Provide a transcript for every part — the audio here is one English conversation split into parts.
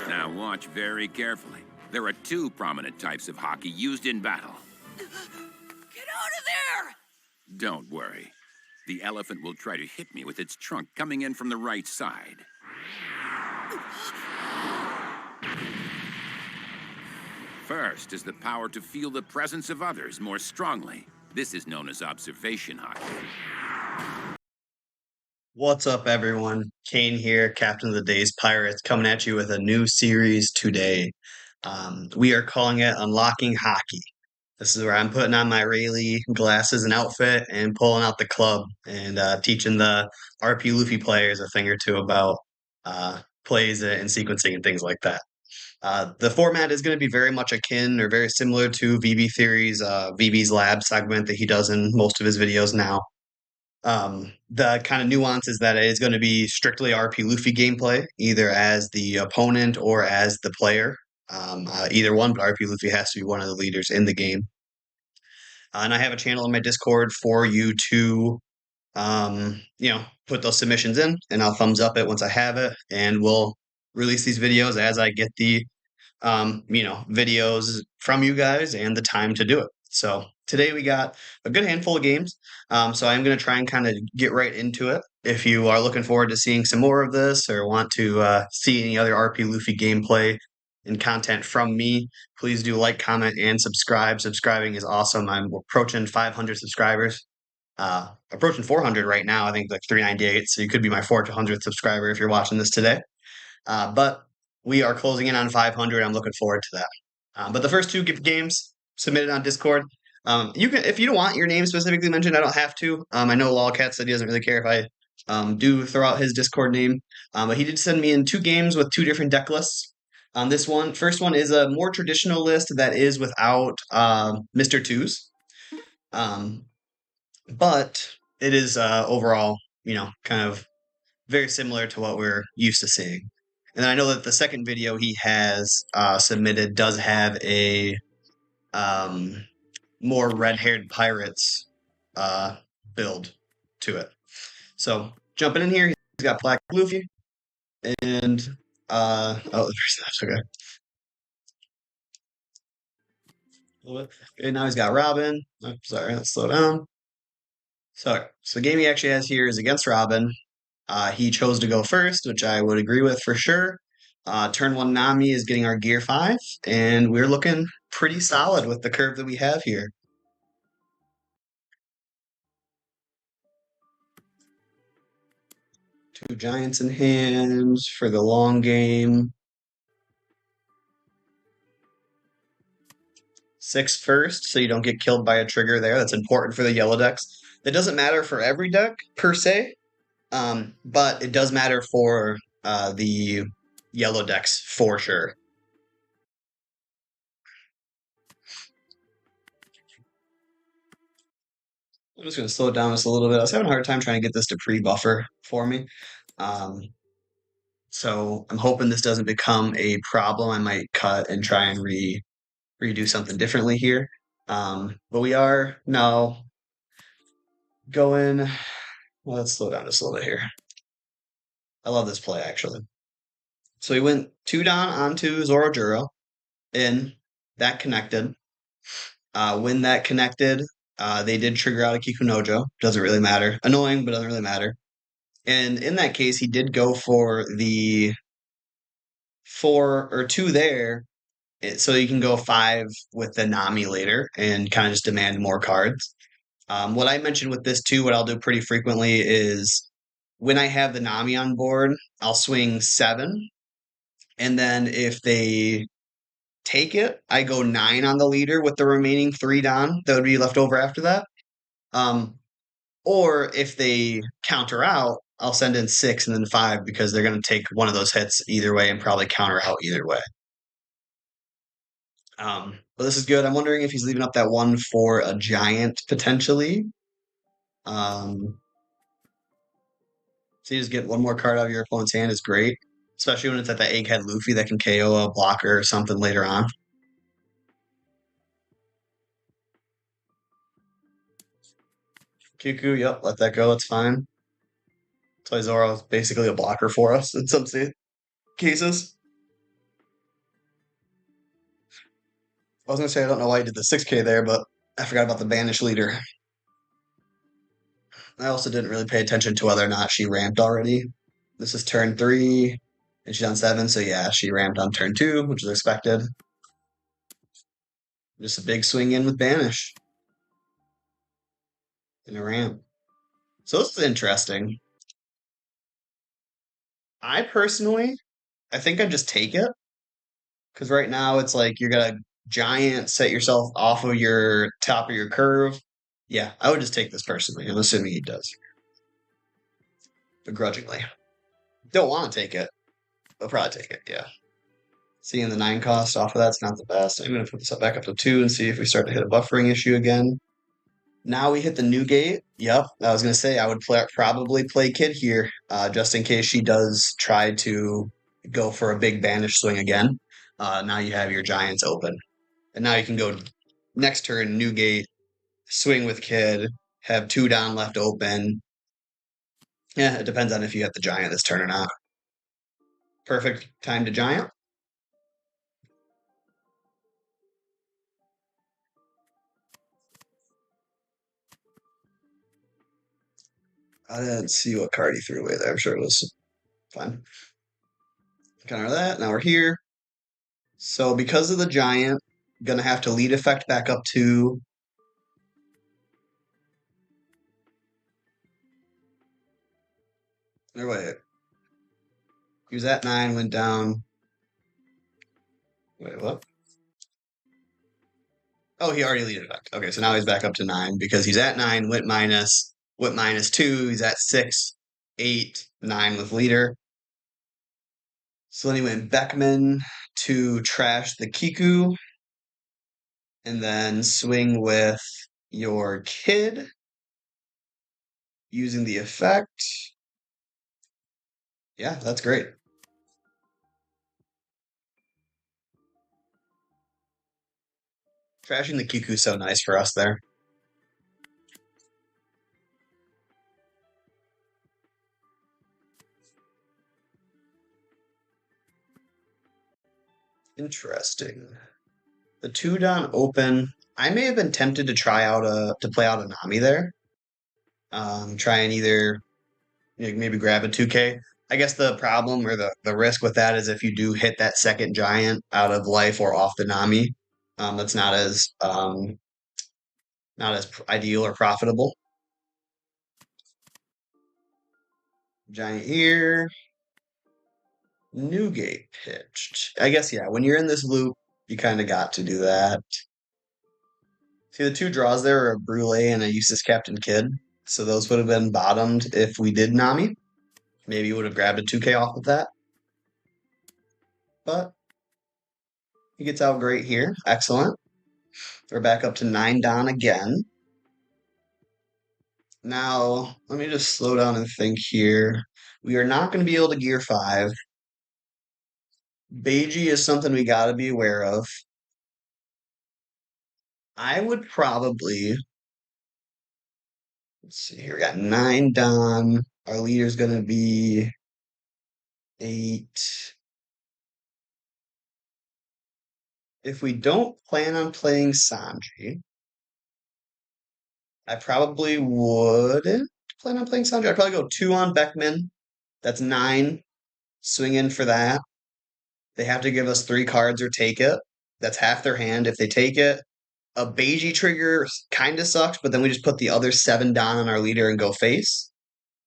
Now watch very carefully. There are two prominent types of Haki used in battle. Get out of there! Don't worry. The elephant will try to hit me with its trunk coming in from the right side. First is the power to feel the presence of others more strongly. This is known as observation Haki. What's up, everyone? Kaine here, captain of the Daze Pirates, coming at you with a new series today. We are calling it Unlocking Haki. This is where I'm putting on my Rayleigh glasses and outfit and pulling out the club and teaching the RP Luffy players a thing or two about plays and sequencing and things like that. The format is going to be very much akin or very similar to VB Theory's VB's Lab segment that he does in most of his videos now. The kind of nuance is that it is going to be strictly RP Luffy gameplay, either as the opponent or as the player. Either one, but RP Luffy has to be one of the leaders in the game. And I have a channel in my Discord for you to, put those submissions in, and I'll thumbs up it once I have it, and we'll release these videos as I get the, videos from you guys and the time to do it. So today we got a good handful of games. So I'm going to try and kind of get right into it. If you are looking forward to seeing some more of this or want to see any other RP Luffy gameplay and content from me, please do like, comment, and subscribe. Subscribing is awesome. I'm approaching 500 subscribers. Approaching 400 right now. I think like 398. So you could be my 400th subscriber if you're watching this today. But we are closing in on 500. I'm looking forward to that. But the first two games submitted on Discord. You can, if you don't want your name specifically mentioned, I don't have to. I know Lwcats said he doesn't really care if I do throw out his Discord name. But he did send me in two games with two different deck lists. First one is a more traditional list that is without Mr. Twos. But it is overall, kind of very similar to what we're used to seeing. And then I know that the second video he has submitted does have a more red-haired pirates build to it. So jumping in here, he's got Black Luffy and there's okay. Okay, now he's got Robin. Oh, sorry, let's slow down. So the game he actually has here is against Robin. He chose to go first, which I would agree with for sure. Turn 1 Nami is getting our Gear 5, and we're looking pretty solid with the curve that we have here. Two Giants in hands for the long game. 6 first, so you don't get killed by a trigger there. That's important for the yellow decks. That doesn't matter for every deck, per se, but it does matter for the yellow decks for sure. I'm just going to slow it down just a little bit. I was having a hard time trying to get this to pre-buffer for me. So I'm hoping this doesn't become a problem. I might cut and try and redo something differently here. But we are now going... Well, let's slow down just a little bit here. I love this play, actually. So he went 2 down onto Zorojuro, in. That connected. When that connected, they did trigger out a Kikunojo. Doesn't really matter. Annoying, but doesn't really matter. And in that case, he did go for the 4 or 2 there, so you can go 5 with the Nami later and kind of just demand more cards. What I mentioned with this too, what I'll do pretty frequently is when I have the Nami on board, I'll swing 7. And then if they take it, I go 9 on the leader with the remaining 3 down that would be left over after that. Or if they counter out, I'll send in 6 and then 5 because they're going to take one of those hits either way and probably counter out either way. But this is good. I'm wondering if he's leaving up that 1 for a giant potentially. So you just get 1 more card out of your opponent's hand is great, especially when it's at that Egghead Luffy that can KO a blocker or something later on. Cuckoo, yep, let that go. It's fine. Toy Zoro is basically a blocker for us in some cases. I was gonna say I don't know why I did the 6K there, but I forgot about the banish leader. I also didn't really pay attention to whether or not she ramped already. This is turn 3, and she's on 7, so yeah, she ramped on turn 2, which is expected. Just a big swing in with banish and a ramp. So this is interesting. I personally, I think I just take it because right now it's like you're gonna giant set yourself off of your top of your curve. Yeah, I would just take this personally. I'm assuming he does begrudgingly. Don't want to take it. I'll probably take it. Yeah. Seeing the 9 cost off of that's not the best. I'm going to put this up back up to 2 and see if we start to hit a buffering issue again. Now we hit the Newgate. Yep, I was going to say I would probably play Kid here, just in case she does try to go for a big banish swing again. Now you have your Giants open. And now you can go next turn, Newgate, swing with Kid, have 2 down left open. Yeah, it depends on if you have the Giant this turn or not. Perfect time to Giant. I didn't see what card he threw away there. I'm sure it was fine. Counter that. Now we're here. So because of the Giant, gonna have to lead effect back up to or wait. He was at 9, went down. Wait, what? Oh, he already lead effect. Okay, so now he's back up to 9 because he's at 9, went minus 2, he's at 6, 8, 9 with leader. So then he went Beckman to trash the Kiku and then swing with your Kid using the effect. Yeah, that's great. Trashing the Kiku so nice for us there. Interesting. The 2 down open. I may have been tempted to play out a Nami there. Try and either maybe grab a 2K. I guess the problem or the risk with that is if you do hit that second giant out of life or off the Nami, that's not as ideal or profitable. Giant here. Newgate pitched. I guess yeah. When you're in this loop, you kind of got to do that. See, the 2 draws there are a Brule and a Eustace Captain Kid. So those would have been bottomed if we did Nami. Maybe you would have grabbed a 2K off of that. But he gets out great here. Excellent. We're back up to 9 down again. Now, let me just slow down and think here. We are not going to be able to gear 5. Beiji is something we got to be aware of. I would probably let's see here. We got 9 down. Our leader's going to be 8. If we don't plan on playing Sanji, I probably wouldn't plan on playing Sanji. I'd probably go 2 on Beckman. That's 9. Swing in for that. They have to give us 3 cards or take it. That's half their hand. If they take it, a Beiji trigger kind of sucks, but then we just put the other 7 down on our leader and go face.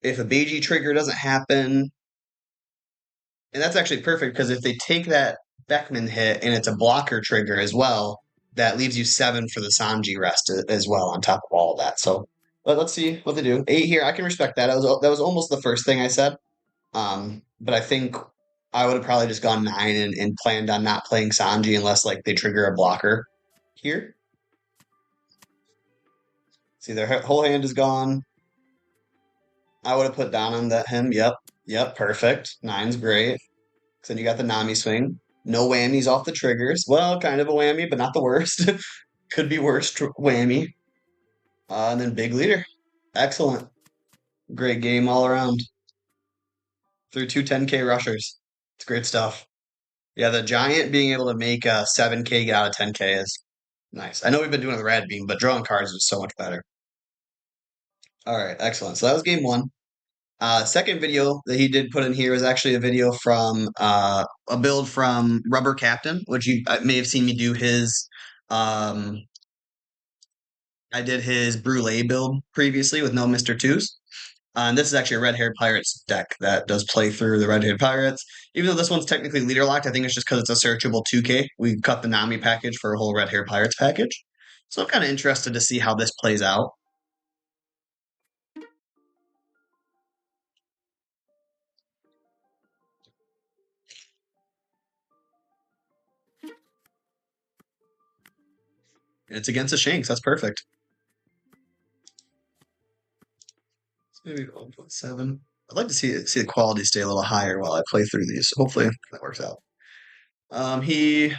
If a Beiji trigger doesn't happen, and that's actually perfect because if they take that Beckman hit and it's a blocker trigger as well, that leaves you 7 for the Sanji rest as well on top of all of that. So let's see what they do. 8 here, I can respect that. That was almost the first thing I said. But I think I would have probably just gone 9 and planned on not playing Sanji unless like they trigger a blocker here. See, their whole hand is gone. I would have put down on that him. Yep, perfect. 9's great. So then you got the Nami swing. No whammies off the triggers. Well, kind of a whammy, but not the worst. Could be worse whammy. And then big leader. Excellent. Great game all around. Through 2 10K rushers. It's great stuff. Yeah, the Giant being able to make a 7K get out of 10K Nice. I know we've been doing the red beam, but drawing cards is so much better. All right, excellent. So that was game one. Second video that he did put in here is actually a video from a build from Rubber Captain, which you may have seen me do his. Um, I did his Brulee build previously with no Mr. Twos. And this is actually a Red Haired Pirates deck that does play through the Red Haired Pirates. Even though this one's technically leader locked, I think it's just because it's a searchable 2K. We cut the Nami package for a whole Red Haired Pirates package. So I'm kind of interested to see how this plays out. And it's against a Shanks. That's perfect. Maybe 1.7. I'd like to see the quality stay a little higher while I play through these. Hopefully that works out. He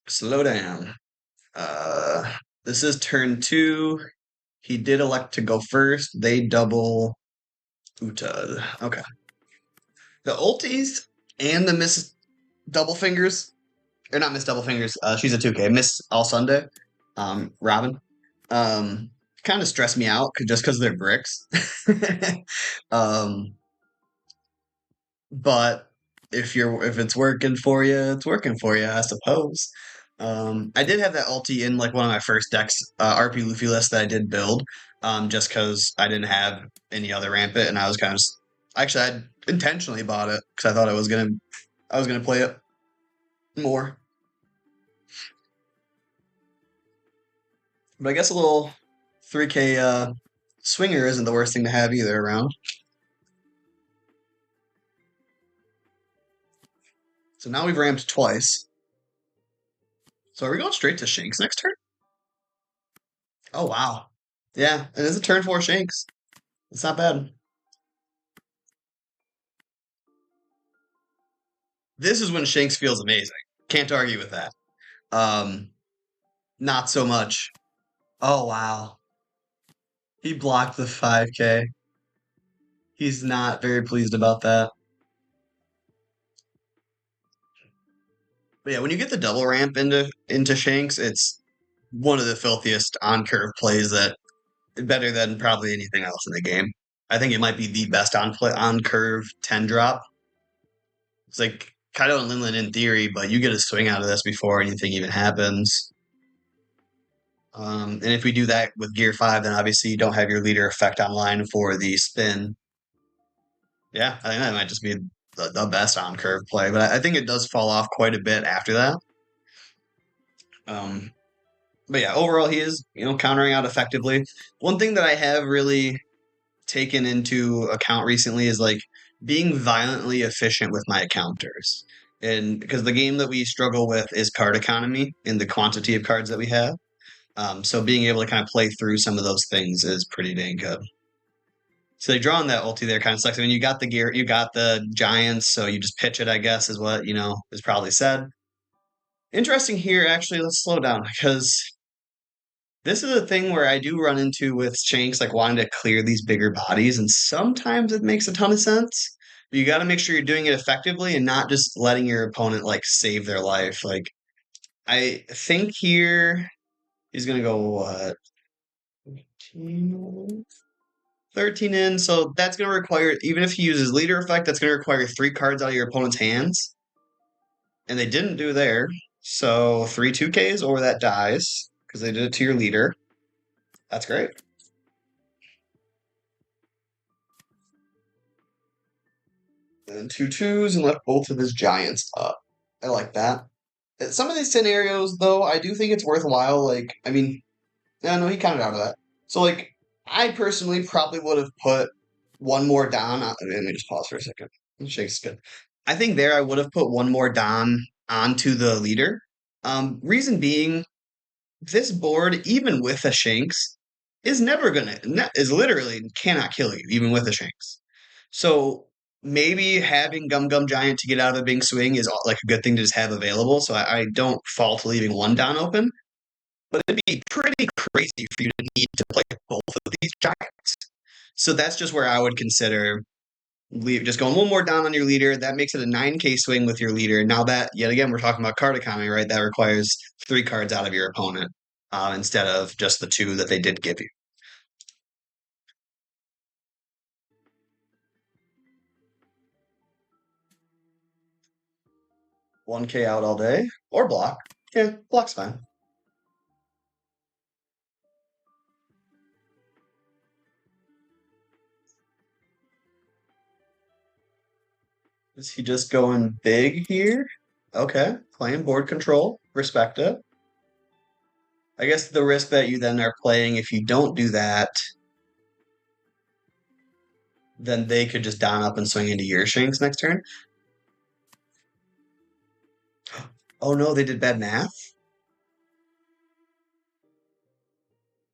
slow down. This is turn 2. He did elect to go first. They double Uta. Okay. The ulties and the Miss Double Fingers, or not Miss Double Fingers. She's a 2K. Miss All Sunday. Robin. Kind of stress me out just because they're bricks. um, but if it's working for you, it's working for you, I suppose. I did have that ulti in like one of my first decks, RP Luffy list that I did build, just because I didn't have any other rampant, and I was kind of actually I intentionally bought it because I thought I was gonna play it more. But I guess a little 3K swinger isn't the worst thing to have either around. So now we've ramped twice. So are we going straight to Shanks next turn? Oh, wow. Yeah, it is a turn 4 Shanks. It's not bad. This is when Shanks feels amazing. Can't argue with that. Not so much. Oh, wow. He blocked the 5K. He's not very pleased about that. But yeah, when you get the double ramp into Shanks, it's one of the filthiest on curve plays that better than probably anything else in the game. I think it might be the best on curve 10 drop. It's like Kaido and Linlin in theory, but you get a swing out of this before anything even happens. And if we do that with Gear 5, then obviously you don't have your leader effect online for the spin. Yeah, I think that might just be the best on curve play, but I think it does fall off quite a bit after that. But yeah, overall he is, countering out effectively. One thing that I have really taken into account recently is like being violently efficient with my counters. And because the game that we struggle with is card economy in the quantity of cards that we have. So being able to kind of play through some of those things is pretty dang good. So they draw on that ulti there kind of sucks. I mean, you got the gear, you got the giants, so you just pitch it, I guess, is what, is probably said. Interesting here, actually, let's slow down because this is a thing where I do run into with Shanks, like wanting to clear these bigger bodies, and sometimes it makes a ton of sense. But you got to make sure you're doing it effectively and not just letting your opponent like save their life. Like, I think here he's gonna go what 13 in, so that's gonna require, even if he uses leader effect, that's gonna require 3 cards out of your opponent's hands. And they didn't do there. So 3 2Ks or that dies because they did it to your leader. That's great. And 2 2s and left both of his giants up. I like that. Some of these scenarios, though, I do think it's worthwhile. Like, I mean, no, he counted out of that. So, like, I personally probably would have put one more Don. Let me just pause for a second. Shake's good. I think there I would have put one more Don onto the leader. Reason being, this board, even with a Shanks, is literally cannot kill you, even with a Shanks. So maybe having Gum Gum Giant to get out of the big swing is like a good thing to just have available. So I don't fault leaving one Don open, but it'd be pretty crazy for you to need to play both of these giants. So that's just where I would consider leave, just going one more down on your leader. That makes it a 9K swing with your leader. Now that, yet again, we're talking about card economy, right? That requires 3 cards out of your opponent instead of just the 2 that they did give you. 1K out all day or block. Yeah, block's fine. Is he just going big here? Okay, playing board control. Respect it. I guess the risk that you then are playing if you don't do that, then they could just down up and swing into your Shanks next turn. Oh no, they did bad math?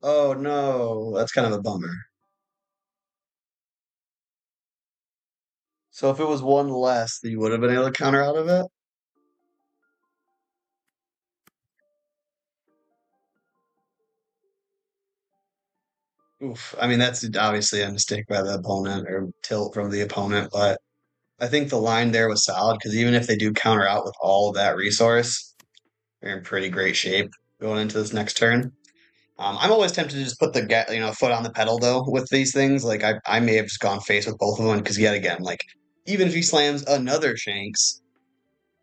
Oh no, that's kind of a bummer. So if it was 1 less, you would have been able to counter out of it? Oof. I mean, that's obviously a mistake by the opponent or tilt from the opponent, but I think the line there was solid because even if they do counter out with all of that resource, they're in pretty great shape going into this next turn. I'm always tempted to just put the foot on the pedal though with these things. Like I may have just gone face with both of them because yet again, like even if he slams another Shanks,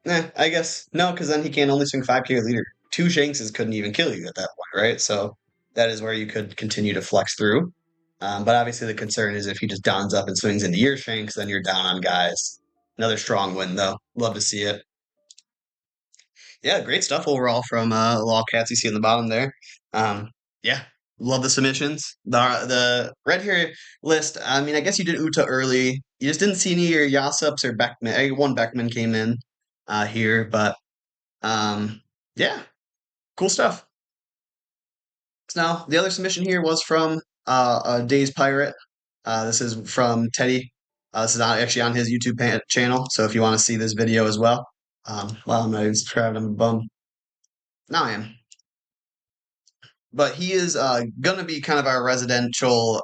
I guess no, because then he can only swing 5K leader. 2 Shankses couldn't even kill you at that point, right? So that is where you could continue to flex through. But obviously the concern is if he just downs up and swings into your Shanks, then you're down on guys. Another strong win though. Love to see it. Yeah, great stuff overall from Lwcats you see in the bottom there. Yeah, love the submissions. The red hair list. I mean, I guess you did Uta early. You just didn't see any of your Yasups or Beckman. One Beckman came in here, but um, yeah, cool stuff. So now the other submission here was from Daze Pirate. This is from Teddy. This is actually on his YouTube channel. So if you want to see this video as well, wow, I'm not even subscribed. I'm a bum. Now I am. But he is going to be kind of our residential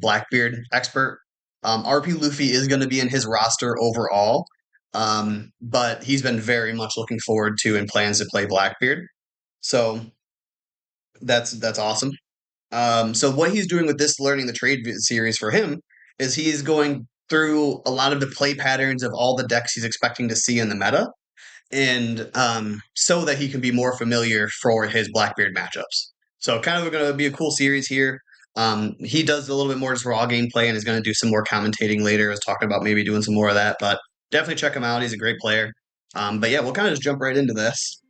Blackbeard expert. RP Luffy is going to be in his roster overall, but he's been very much looking forward to and plans to play Blackbeard. So that's awesome. So what he's doing with this learning the trade series for him is he's going through a lot of the play patterns of all the decks he's expecting to see in the meta, and so that he can be more familiar for his Blackbeard matchups. So kind of going to be a cool series here. He does a little bit more just raw gameplay and is going to do some more commentating later. I was talking about maybe doing some more of that, but definitely check him out. He's a great player. But yeah, we'll kind of just jump right into this.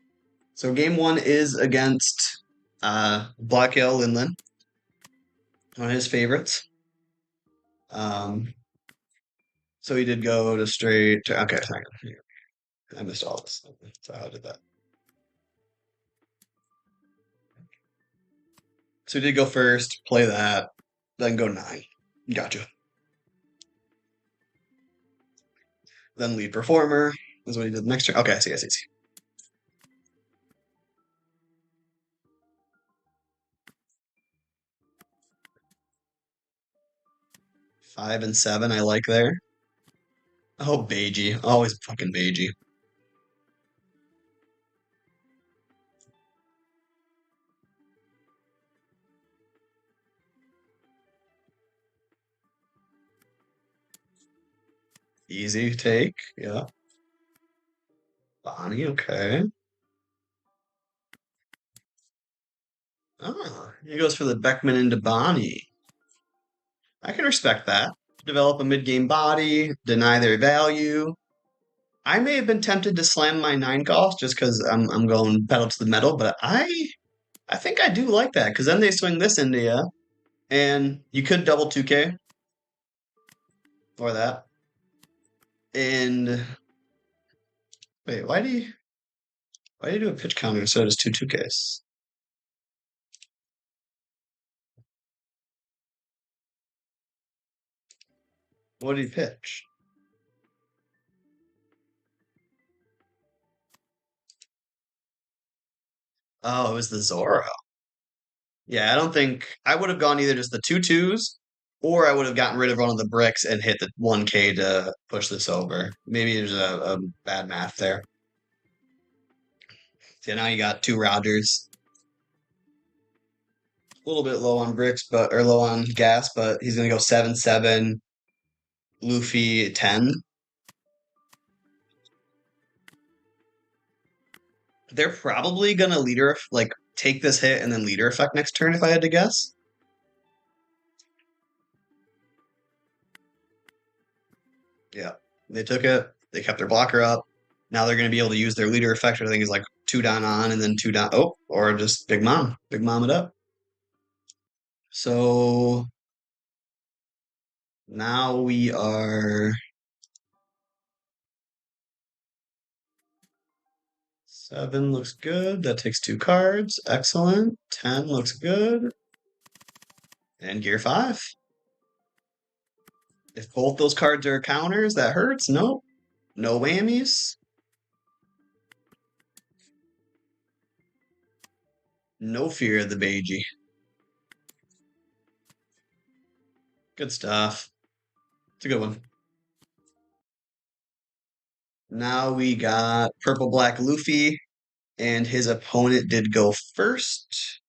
So game 1 is against Black Ale Linlin, one of his favorites. So he did go to straight to, okay, I missed all this. So how did that? So he did go first, play that, then go 9. Gotcha. Then lead performer is what he did next turn. Okay, I see. 5 and 7, I like there. Oh, Beiji. Always fucking Beiji. Easy take, yeah. Bonney, okay. Oh, he goes for the Beckman into Bonney. I can respect that. Develop a mid-game body, deny their value. I may have been tempted to slam my 9 cost just because I'm going pedal to the metal, but I think I do like that because then they swing this into you, and you could double 2K for that. And wait, why do you do a pitch counter instead of just 2Ks? What did he pitch? Oh, it was the Zoro. Yeah, I don't think I would have gone either just the 2 2s Or I would have gotten rid of one of the bricks and hit the 1K to push this over. Maybe there's a bad math there. So now you got 2 Rogers. A little bit low on bricks, but or low on gas, but he's gonna go 7-7, Luffy 10. They're probably gonna leader like take this hit and then leader effect next turn if I had to guess. Yeah, they took it. They kept their blocker up. Now they're going to be able to use their leader effect. I think is like 2 down on and then 2 down. Oh, or just big mom it up. So now we are 7 looks good. That takes 2 cards. Excellent. 10 looks good. And gear 5. If both those cards are counters, that hurts. Nope. No whammies. No fear of the Beiji. Good stuff. It's a good one. Now we got Purple Black Luffy, and his opponent did go first.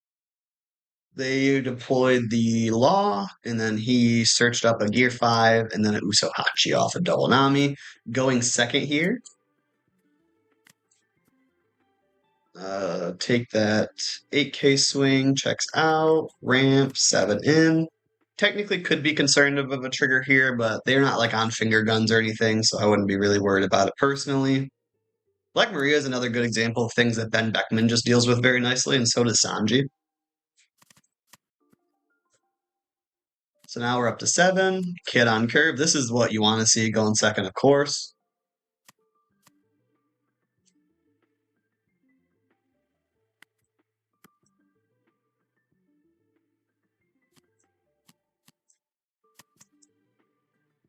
They deployed the Law, and then he searched up a Gear 5, and then an Uso Hachi off a Double Nami. Going second here. Take that 8K swing, checks out, ramp, 7 in. Technically could be concerned of a trigger here, but they're not like on finger guns or anything, so I wouldn't be really worried about it personally. Black Maria is another good example of things that Ben Beckman just deals with very nicely, and so does Sanji. So now we're up to 7. Kid on curve. This is what you want to see going second, of course.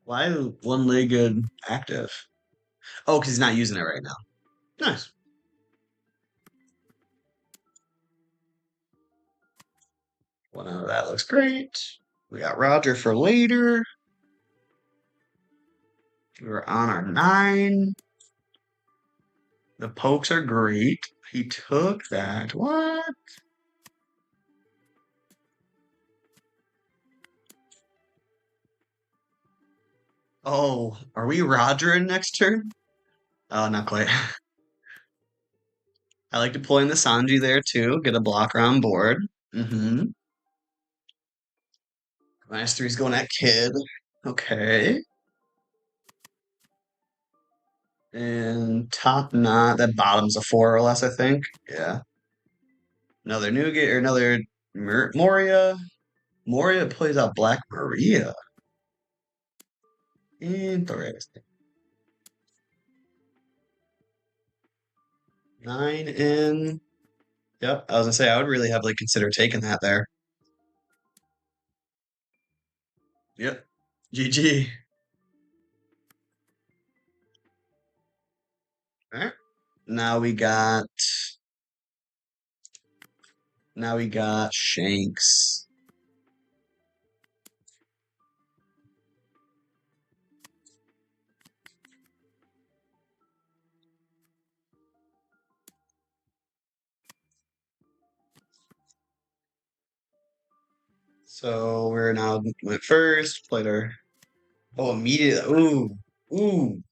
Why one-legged active? Oh, because he's not using it right now. Nice. One out of that looks great. We got Roger for later. We're on our 9. The pokes are great. He took that. What? Oh, are we Roger in next turn? Oh, not quite. I like deploying the Sanji there too. Get a blocker on board. Mm-hmm. Minus 3's going at Kid. Okay. And top knot, that bottom's a 4 or less, I think. Yeah. Another Newgate or another Moria. Moria plays out Black Maria. Interesting. 9 in. Yep, I was gonna say I would really heavily consider taking that there. Yep. GG. Alright. Now we got Shanks. So we're now went first, played our immediately. Ooh.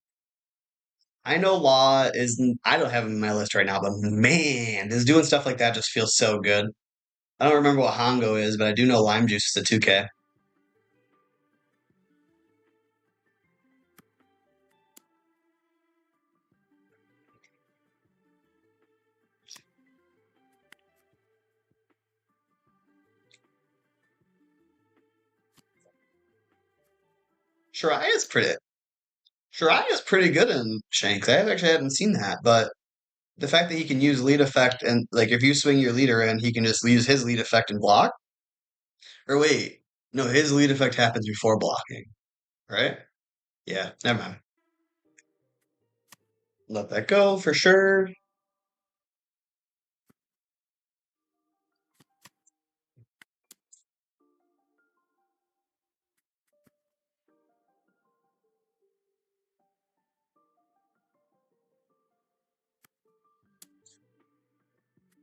I know Law isn't I don't have him in my list right now, but man, just doing stuff like that just feels so good. I don't remember what Hongo is, but I do know Lime Juice is a 2K. Shariah's pretty good in Shanks. I actually haven't seen that, but the fact that he can use lead effect and like if you swing your leader in, he can just use his lead effect and block. Or wait, no, his lead effect happens before blocking, right? Yeah, never mind. Let that go for sure.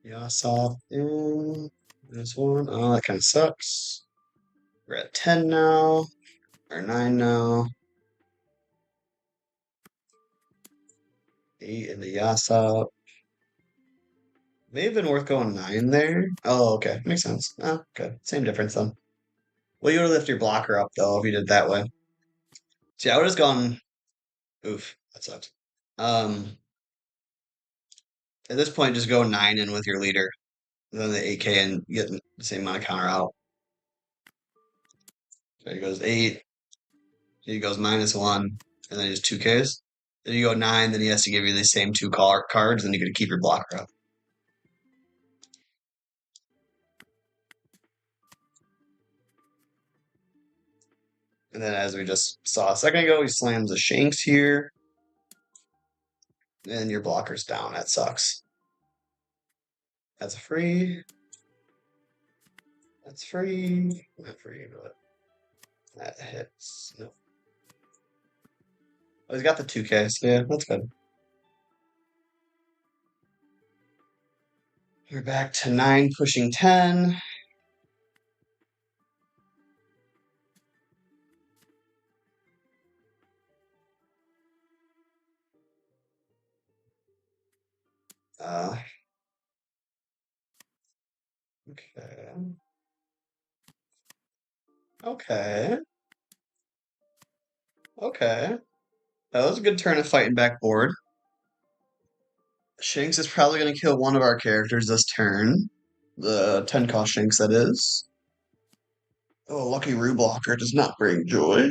Yasop in this one. Oh, that kind of sucks. We're at 10 now, or 9 now. 8 in the Yasop. May have been worth going 9 there. Oh, okay. Makes sense. Oh, okay. Same difference then. Well, you would lift your blocker up though if you did it that way. See, I would have just gone. Oof, that sucks. At this point, just go 9 in with your leader, then the 8K and get the same amount of counter out. So he goes 8. He goes -1, and then he just 2Ks. Then you go 9, then he has to give you the same 2 cards, then you get to keep your blocker up. And then as we just saw a second ago, he slams the Shanks here. And your blocker's down. That sucks. That's free. That's free. Not free, but that hits. No. Oh, he's got the 2K, so yeah, that's good. We're back to 9 pushing 10. Okay. Okay. Okay. That was a good turn of fighting back board. Shanks is probably going to kill one of our characters this turn. The 10 cost Shanks, that is. Oh, lucky Rue Blocker does not bring joy.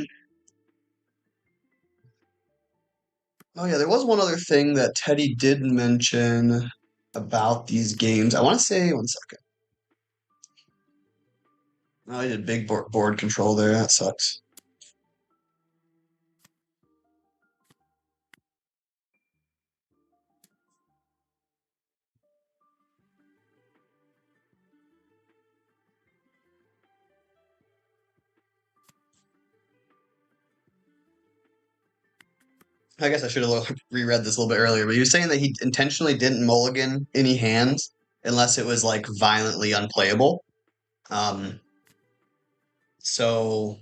Oh, yeah, there was one other thing that Teddy did mention about these games. I want to say, one second. Oh, he did big board control there. That sucks. I guess I should have reread this a little bit earlier, but he was saying that he intentionally didn't mulligan any hands unless it was like violently unplayable. So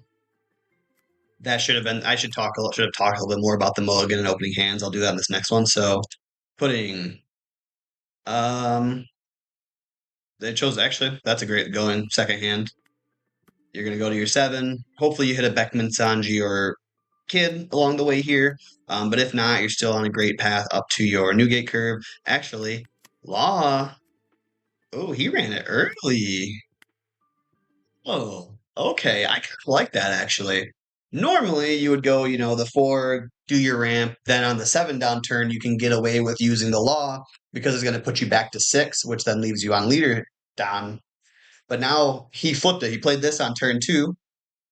that should have been. I should have talked a little bit more about the mulligan and opening hands. I'll do that in this next one. So putting they chose actually that's a great going second hand. You're gonna go to your 7. Hopefully you hit a Beckman Sanji or Kid along the way here. But if not, you're still on a great path up to your Newgate curve. Actually, Law. Oh, he ran it early. Oh, okay. I kind of like that actually. Normally, you would go, the 4, do your ramp, then on the 7 down turn, you can get away with using the law because it's going to put you back to 6, which then leaves you on leader down. But now he flipped it. He played this on turn 2,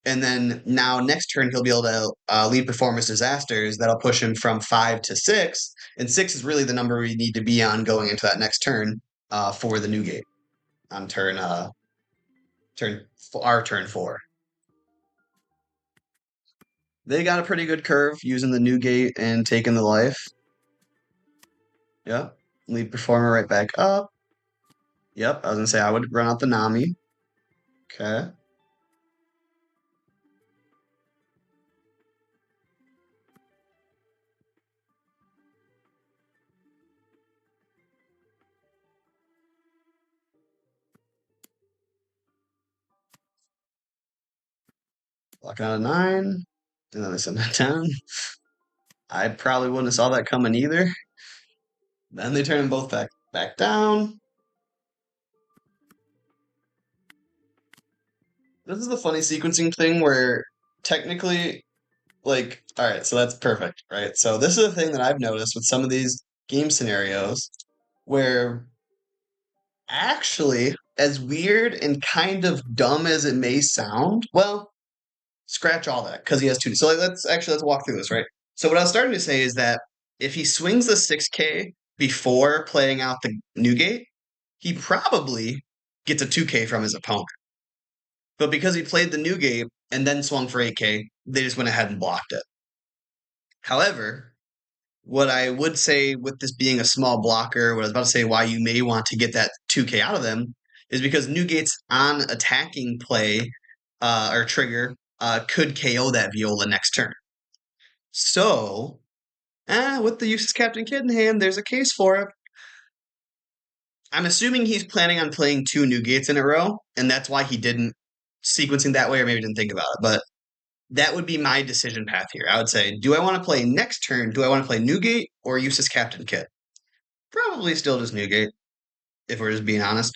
and then now next turn he'll be able to lead performance disasters that'll push him from 5 to 6, and 6 is really the number we need to be on going into that next turn for the Newgate on turn 4. They got a pretty good curve using the Newgate and taking the life. Yep. Lead performer right back up. Yep, I was gonna say I would run out the Nami. Okay. Locking out a 9. And then they send that 10. I probably wouldn't have saw that coming either. Then they turn them both back down. This is the funny sequencing thing where technically, like, all right, so that's perfect, right? So this is the thing that I've noticed with some of these game scenarios where actually, as weird and kind of dumb as it may sound, well, scratch all that because he has 2. So let's walk through this, right? So what I was starting to say is that if he swings the 6K before playing out the Newgate, he probably gets a 2K from his opponent. But because he played the Newgate and then swung for 8K, they just went ahead and blocked it. However, What I would say with this being a small blocker, what I was about to say, why you may want to get that 2K out of them, is because Newgate's on attacking play or trigger could KO that Viola next turn. So, with the Useless Captain Kid in hand, there's a case for it. I'm assuming he's planning on playing 2 Newgates in a row, and that's why he didn't sequencing that way, or maybe didn't think about it. But that would be my decision path here. I would say, do I want to play next turn? Do I want to play Newgate or Useless Captain Kid? Probably still just Newgate, if we're just being honest.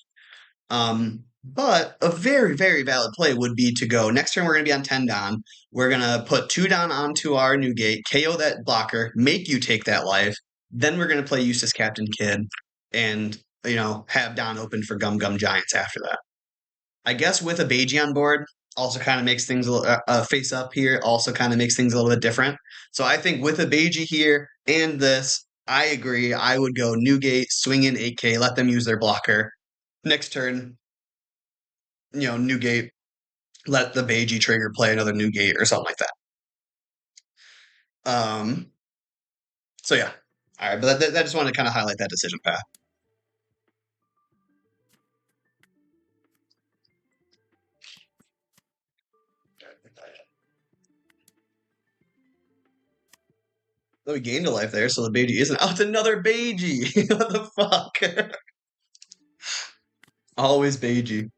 But a very, very valid play would be to go next turn. We're going to be on 10 down. We're going to put 2 down onto our Newgate, KO that blocker, make you take that life. Then we're going to play Useless Captain Kid and, have down open for Gum Gum Giants after that. I guess with a Beiji on board, also kind of makes things a little face up here, also kind of makes things a little bit different. So I think with a Beiji here and this, I agree. I would go Newgate, swing in 8K, let them use their blocker. Next turn, Newgate, let the Beiji trigger play another Newgate or something like that. So yeah. All right, but I just wanted to kind of highlight that decision path. Oh, we gained a life there, so the Beiji isn't. Oh, it's another Beiji! What the fuck? Always Beiji.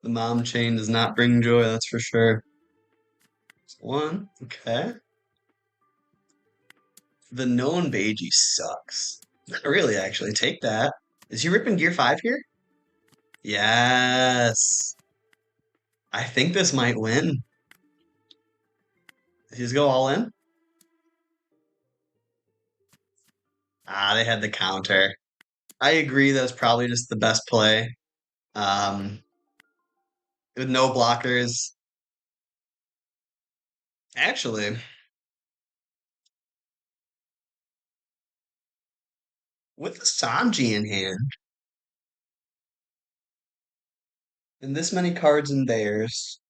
The mom chain does not bring joy, that's for sure. 1, okay. The known Beiji sucks. Not really, actually. Take that. Is he ripping Gear 5 here? Yes. I think this might win. Did he just go all in? They had the counter. I agree that was probably just the best play. With no blockers. Actually, with the Sanji in hand, and this many cards in theirs,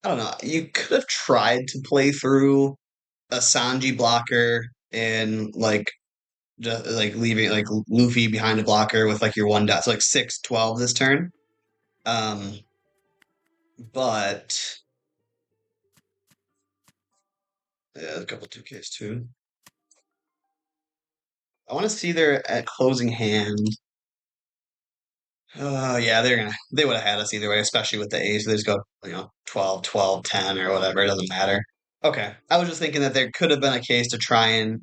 I don't know. You could have tried to play through a Sanji blocker and just like leaving like Luffy behind a blocker with like your 1 dot, so like 6-12 this turn. Um, but yeah, a couple 2Ks too. I want to see their at closing hand. Oh yeah, they would have had us either way, especially with the ace. They just go 12, 12, 10 or whatever. It doesn't matter. Okay, I was just thinking that there could have been a case to try and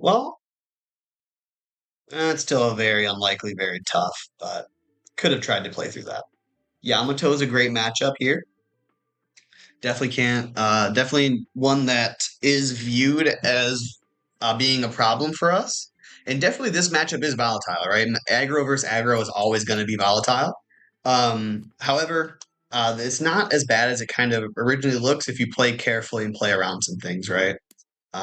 it's still a very unlikely, very tough, but could have tried to play through that. Yamato is a great matchup here. Definitely can't. Definitely one that is viewed as being a problem for us. And definitely this matchup is volatile, right? And aggro versus aggro is always going to be volatile. However, it's not as bad as it kind of originally looks if you play carefully and play around some things, right?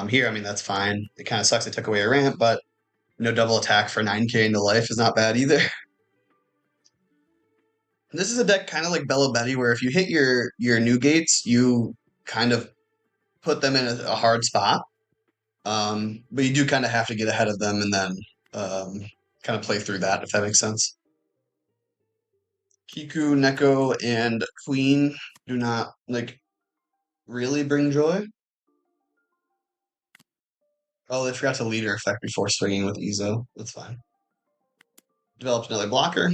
Here, I mean, that's fine. It kind of sucks they took away a ramp, but no double attack for 9K into life is not bad either. This is a deck kind of like Bello Betty, where if you hit your Newgates, you kind of put them in a hard spot. But you do kind of have to get ahead of them and then kind of play through that, if that makes sense. Kiku, Neko, and Queen do not really bring joy. Oh, they forgot to leader effect before swinging with Izo. That's fine. Developed another blocker.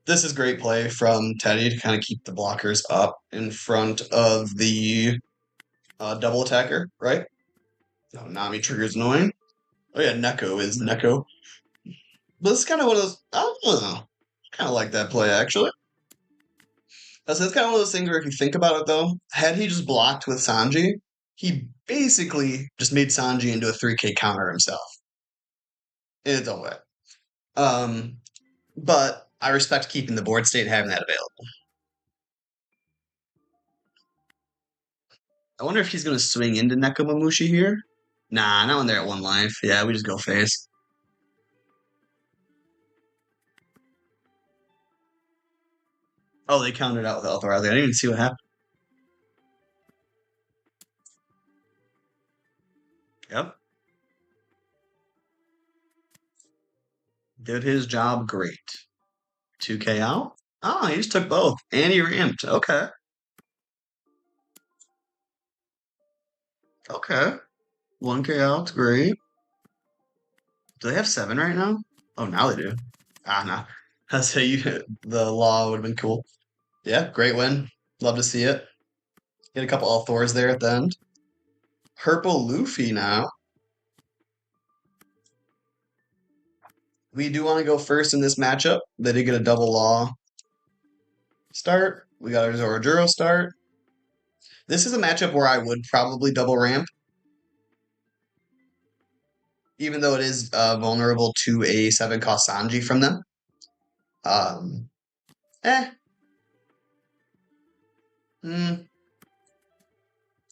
This is great play from Teddy to kind of keep the blockers up in front of the double attacker, right? Oh, Nami triggers annoying. Oh yeah, Neko is Neko. But it's kind of one of those, I don't know. Kind of like that play, actually. So it's kind of one of those things where if you think about it, though, had he just blocked with Sanji, he basically just made Sanji into a 3K counter himself. In its own way. But I respect keeping the board state and having that available. I wonder if he's going to swing into Nekomamushi here. Nah, not when they're at 1 life. Yeah, we just go face. Oh, they countered out with Elthor. I didn't even see what happened. Yep. Did his job great. 2K out? Oh, he just took both. And he ramped. Okay. Okay. 1K out's great. Do they have 7 right now? Oh, now they do. Ah, no. That's how you the law would have been cool. Yeah, great win. Love to see it. Get a couple all Thors there at the end. Purple Luffy now. We do want to go first in this matchup. They did get a double law start. We got our Zorajuro start. This is a matchup where I would probably double ramp, even though it is vulnerable to a 7 cost Sanji from them. Um, eh. It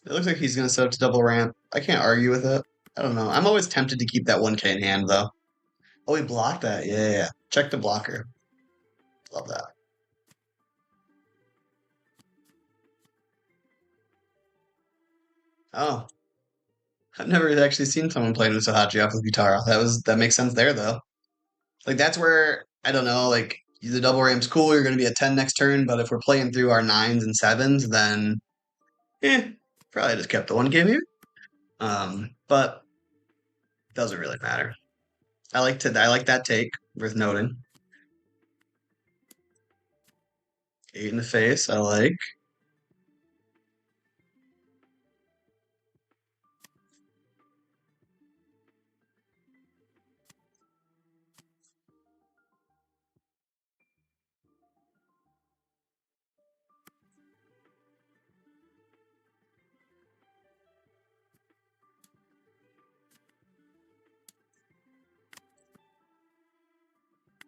looks like he's going to set up to double ramp. I can't argue with it. I don't know. I'm always tempted to keep that 1K in hand, though. Oh, he blocked that. Yeah. Check the blocker. Love that. Oh, I've never actually seen someone playing with Sahachi off of Guitar. That makes sense there though. Like that's where I don't know. Like the double ramp's cool. You're going to be at 10 next turn, but if we're playing through our 9s and 7s, then probably just kept the 1K maybe. But doesn't really matter. I like that take. Worth noting. 8 in the face. I like.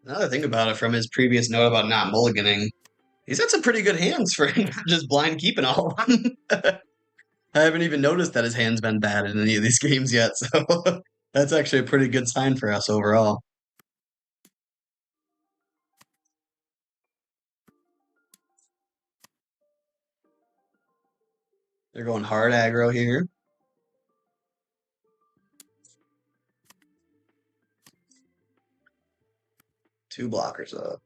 Another thing about it from his previous note about not mulliganing, he's had some pretty good hands for just blind keeping all of them. I haven't even noticed that his hand's been bad in any of these games yet, so that's actually a pretty good sign for us overall. They're going hard aggro here. Two blockers up.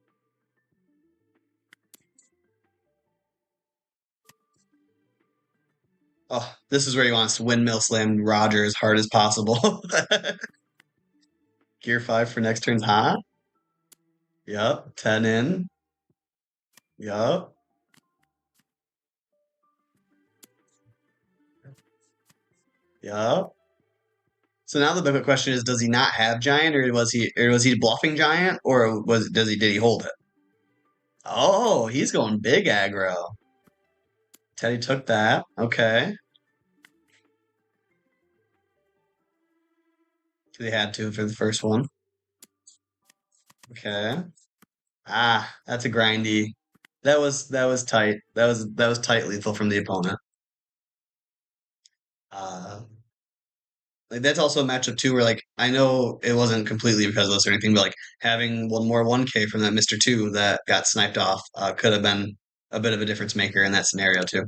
Oh, this is where he wants to windmill slam Roger as hard as possible. Gear 5 for next turn's hot. Yup. 10 in. Yup. Yup. So now the big question is, does he not have giant, or was he bluffing giant, or did he hold it? Oh, he's going big aggro. Teddy took that. Okay. They had to for the first one. Okay. Ah, that's a grindy. That was tight. That was tight lethal from the opponent. Uh, like that's also a matchup too where like I know it wasn't completely because of this or anything, but like having one more 1K from that Mr. Two that got sniped off could have been a bit of a difference maker in that scenario too.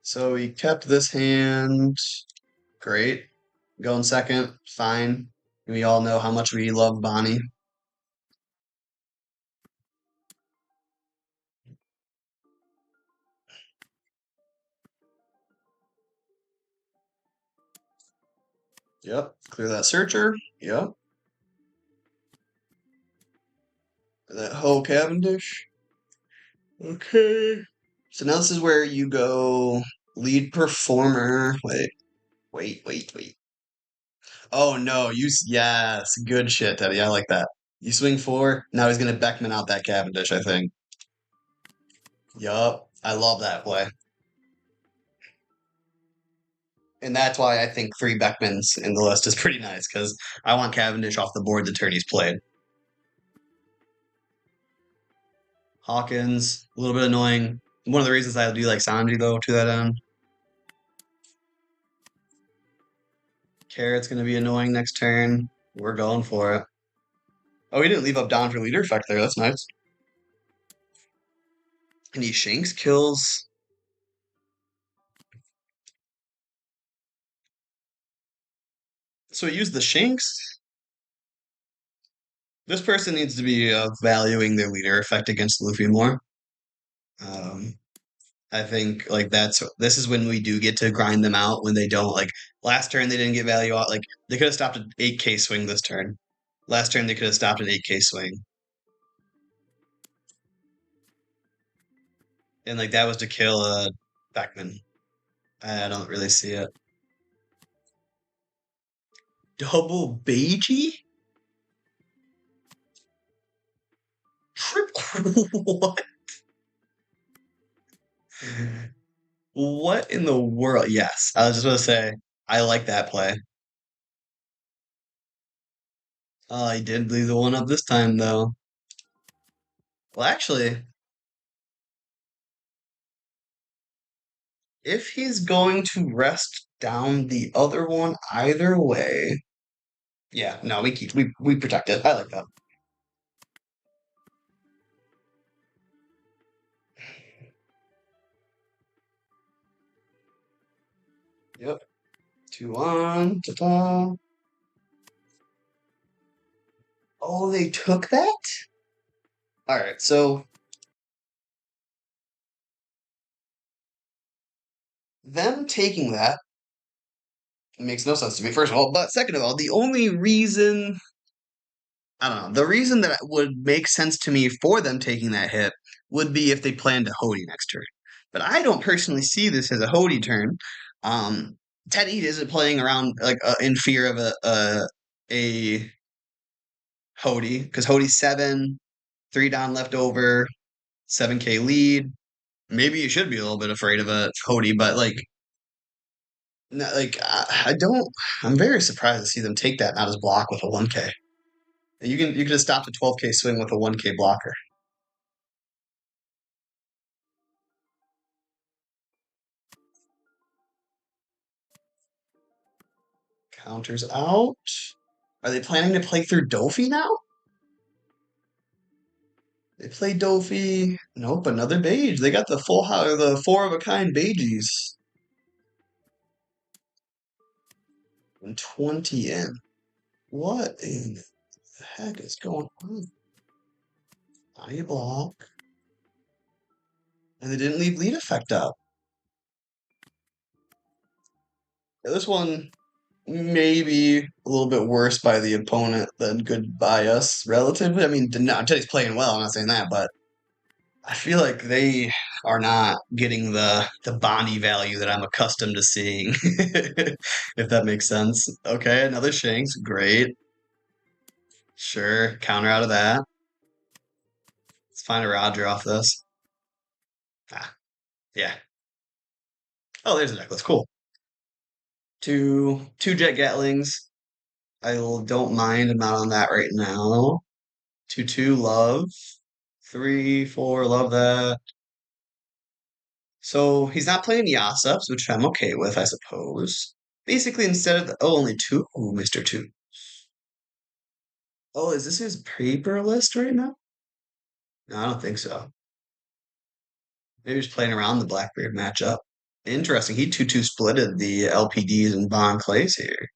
So he kept this hand. Great. Going second, fine. We all know how much we love Bonney. Yep. Clear that searcher. Yep. That whole Cavendish. Okay. So now this is where you go lead performer. Wait. Oh no, yes, good shit, Teddy. I like that. You swing 4. Now he's gonna Beckman out that Cavendish, I think. Yup. I love that play. And that's why I think 3 Beckmans in the list is pretty nice, because I want Cavendish off the board the turn he's played. Hawkins, a little bit annoying. One of the reasons I do like Sanji, though, to that end. Carrot's going to be annoying next turn. We're going for it. Oh, he didn't leave up Don for leader effect there. That's nice. And he Shanks kills. So I use the Shanks. This person needs to be valuing their leader effect against Luffy more. Um, I think like this is when we do get to grind them out when they don't like last turn they didn't get value out. Like they could have stopped an 8K swing this turn. Last turn they could have stopped an 8K swing. And like that was to kill Beckman. I don't really see it. Double Beiji? Triple what? What in the world? Yes, I was just gonna say I like that play. I did leave the one up this time though. Well, actually, if he's going to rest down the other one either way, yeah, no, we protect it. I like that. Yep. 2-1. Ta-ta. Oh, they took that? All right, so them taking that makes no sense to me, first of all. But second of all, the only reason I don't know, the reason that it would make sense to me for them taking that hit would be if they planned a Hody next turn. But I don't personally see this as a Hody turn. Teddy isn't playing around like in fear of a Hody because Hody's 7, 3 down left over, 7K lead. Maybe you should be a little bit afraid of a Hody, but like I don't. I'm very surprised to see them take that not as block with a 1K. You could have stopped a 12K swing with a 1K blocker. Counters out. Are they planning to play through Dofi now? They play Dofi. Nope, another Beige. They got the full house, the 4 of a kind Beiges. And 20 in. What in the heck is going on? I block. And they didn't leave lead effect up. This one maybe a little bit worse by the opponent than good by us, relatively. I mean, Teddy's playing well, I'm not saying that, but I feel like they are not getting the Bonney value that I'm accustomed to seeing, if that makes sense. Okay, another Shanks, great. Sure, counter out of that. Let's find a Roger off this. Ah, yeah. Oh, there's a necklace, cool. Two Jet Gatlings. I don't mind. I'm not on that right now. 2-2, love. 3-4, love that. So he's not playing Yasups, which I'm okay with, I suppose. Basically, instead of only two. Ooh, Mr. Two. Oh, is this his paper list right now? No, I don't think so. Maybe he's playing around the Blackbeard matchup. Interesting. He 2-2 splitted the LPDs and Bond Clays here.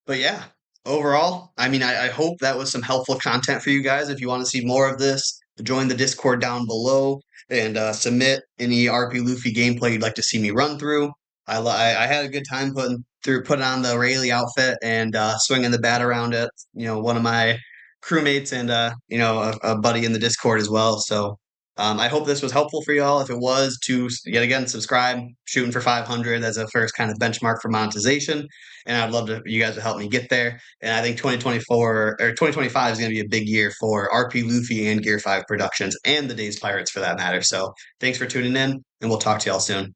But yeah, overall, I mean, I hope that was some helpful content for you guys. If you want to see more of this, join the Discord down below and submit any RP Luffy gameplay you'd like to see me run through. I had a good time putting on the Rayleigh outfit and swinging the bat around it. You know, one of my crewmates and a buddy in the Discord as well. So I hope this was helpful for y'all. If it was, to yet again subscribe. Shooting for 500 as a first kind of benchmark for monetization, and I'd love to you guys to help me get there. And I think 2024 or 2025 is going to be a big year for RP Luffy and Gear 5 Productions and the Daze Pirates for that matter. So thanks for tuning in, and we'll talk to y'all soon.